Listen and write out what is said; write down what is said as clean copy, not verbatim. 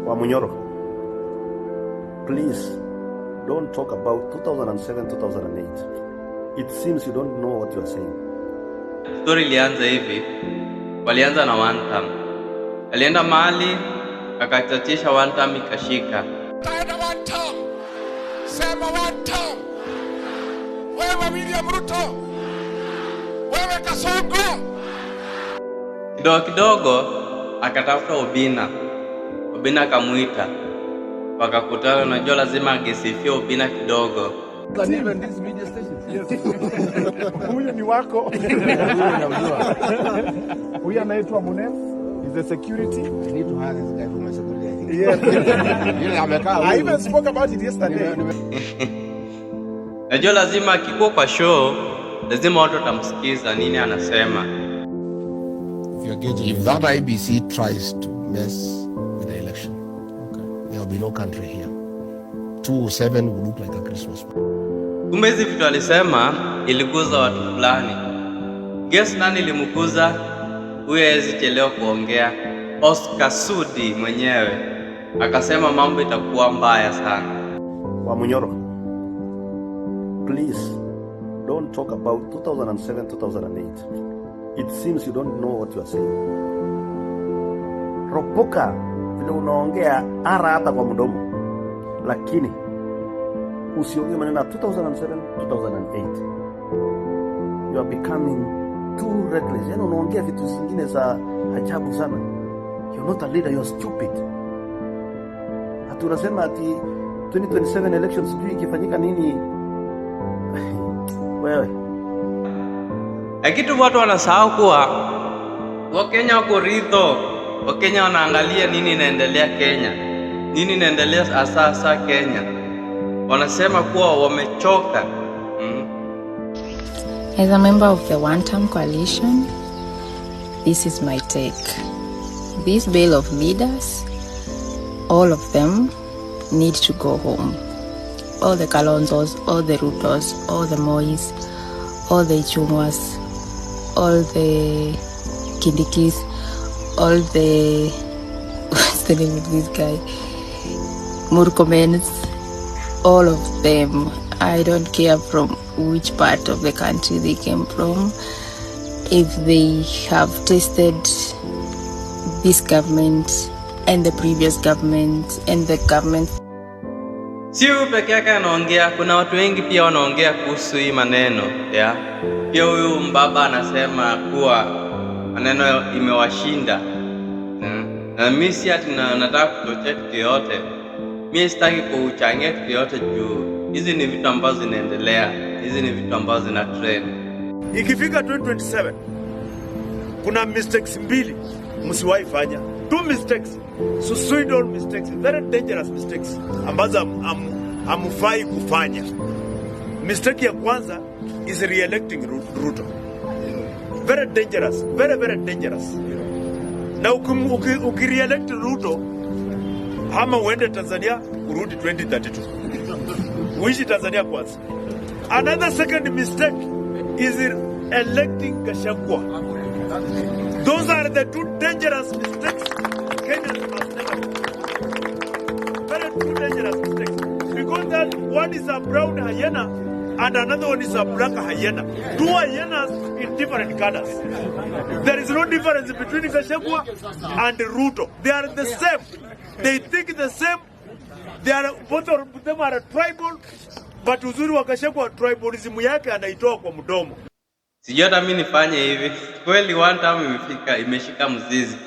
Wamunyoro, please don't talk about 2007, 2008. It seems you don't know what you are saying. Story ilianza hivi, walianza na one term. Alienda mahali, akatatisha one term ikashika. Taenda one term. Sema one term. Wewe William Ruto. Wewe Kasongo. Kidogo akatafuta Obina. Obina akamuita. Wakakutana, unajua lazima agesifia Obina kidogo. Even these media stations. Yes. Huyu ni wako. Huyu anaitwa Munem. He's a security. I need to hire this guy for my security, I think. Yes. I even spoke about it yesterday. Najua lazima akikuwa kwa show, lazima watu watamsikiza nini anasema. If that IBC tries to mess with the election, there will be no country here. 207 will look like a Christmas. Kumbe hizi vitu alisema ilikuza watu fulani. Guess nani ilimukuza? Huyo hawezi chelewa kuongea. Oscar Sudi mwenyewe akasema mambo itakuwa mbaya sana. Wamunyoro, please don't talk about 2007, 2008. It seems you don't know what you are saying. Ropoka vile unaongea ara hata kwa mdomo, lakini usiongee maneno 2007, 2008. You are becoming too reckless. Yani unaongea vitu zingine za ajabu sana. You're not a leader, you're stupid. Ati unasema ati 2027 elections sijui ikifanyika nini. Wewe. Kitu watu wanasahau kuwa Wakenya wako ridho. Wakenya wanaangalia nini inaendelea Kenya. Nini inaendelea sasa Kenya. Wanasema kuwa wamechoka. As a member of the one-term coalition, this is my take. This bill of leaders, all of them need to go home. All the Kalonzos, all the Rutos, all the Mois, all the Ichung'was, all the Kindikis, all the what's the name of this guy? Murkomens, all of them. I don't care from which part of the country they came from. If they have tasted this government and the previous government and the government. Si huyu peke yake anaongea, kuna watu wengi pia wanaongea kuhusu hii maneno ya. Pia huyu mbaba anasema kuwa maneno imewashinda. Na mimi si ati nataka kuchochea kitu yote. Mimi sitaki kuchangia kitu yote juu hizi ni vitu ambazo zinaendelea. Hizi ni vitu ambazo zina trend. Ikifika 2027 kuna mistakes mbili msiwahi fanya. Two mistakes, suicidal mistakes, very dangerous mistakes ambazo hamufai kufanya. Mistake ya kwanza is re-electing Ruto. Very dangerous, very dangerous. Na ukiri-elect Ruto, ama uende Tanzania urudi 2032. Uishi Tanzania kwanza. Another second mistake is electing Gachagua. Those are the two dangerous mistakes Kenyans must never do. Very two dangerous mistakes. Because that one is a brown hyena and another one is a black hyena. Two hyenas in different colors. There is no difference between Gachagua and Ruto. They are the same. They think the same. They are, both of them are tribal, but uzuri wa Gachagua tribalism yake anaitoa kwa mdomo. Sijui hata mimi nifanye hivi. Kweli one time imeshika mzizi.